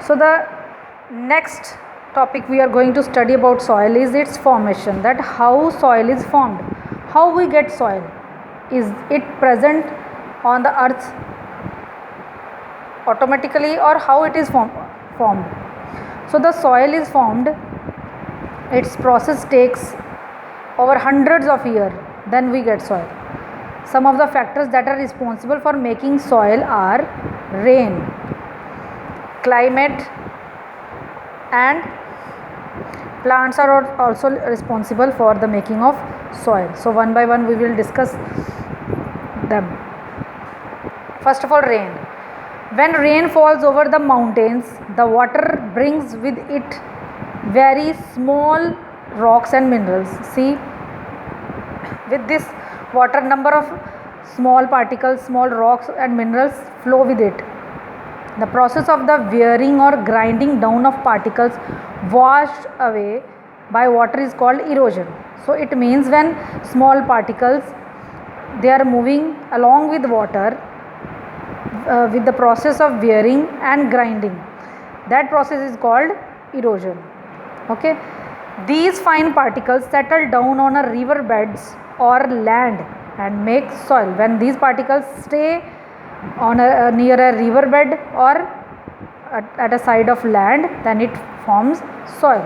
So the next topic we are going to study about soil is its formation, that how soil is formed, how we get soil. Is it present on the earth automatically, or how it is formed? So the soil is formed, its process takes over hundreds of years, then we get soil. Some of the factors that are responsible for making soil are rain, climate, and plants are also responsible for the making of soil. So one by one we will discuss them. First of all, rain. When rain falls over the mountains, the water brings with it very small rocks and minerals. See, with this water, number of small particles, small rocks and minerals flow with it. The process of the wearing or grinding down of particles washed away by water is called erosion. So it means when small particles, they are moving along with water with the process of wearing and grinding, that process is called erosion. Okay, these fine particles settle down on a river beds or land and make soil. When these particles stay on near a river bed or at a side of land, then it forms soil.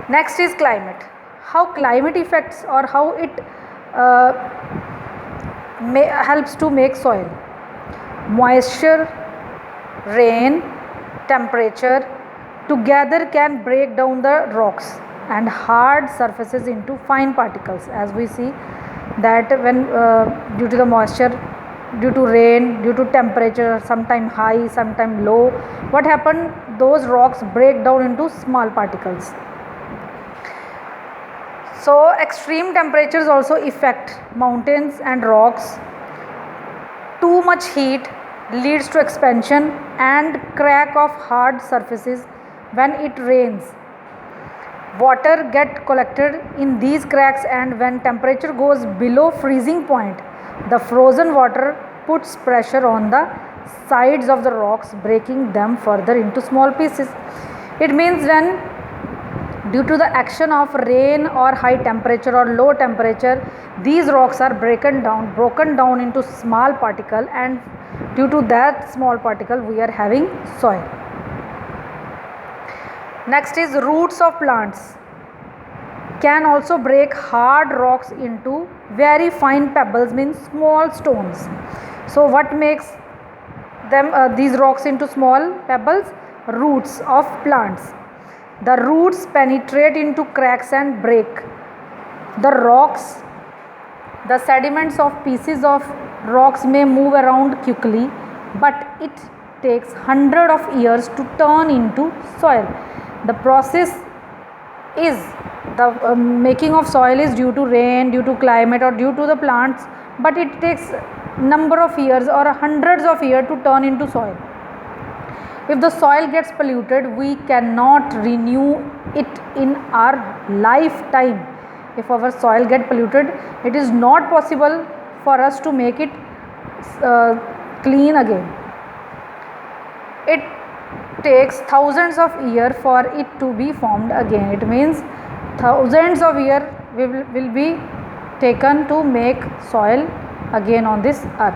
Next is climate. How climate affects or how it helps to make soil. Moisture, rain, temperature together can break down the rocks and hard surfaces into fine particles. As we see that when due to the moisture, due to rain, due to temperature, sometime high, sometime low, what happened, those rocks break down into small particles. So extreme temperatures also affect mountains and rocks. Too much heat leads to expansion and crack of hard surfaces. When it rains, water get collected in these cracks, and when temperature goes below freezing point, the frozen water puts pressure on the sides of the rocks, breaking them further into small pieces. It means when due to the action of rain or high temperature or low temperature, these rocks are broken down into small particle, and due to that small particle we are having soil. Next is roots of plants can also break hard rocks into very fine pebbles, means small stones. So what makes them these rocks into small pebbles? Roots of plants. The roots penetrate into cracks and break the rocks. The sediments of pieces of rocks may move around quickly, but it takes hundreds of years to turn into soil. The process is the making of soil is due to rain, due to climate, or due to the plants, but it takes number of years or hundreds of years to turn into soil. If the soil gets polluted, we cannot renew it in our lifetime. If our soil get polluted, it is not possible for us to make it clean again. It takes thousands of years for it to be formed again. It means thousands of years will be taken to make soil again on this earth.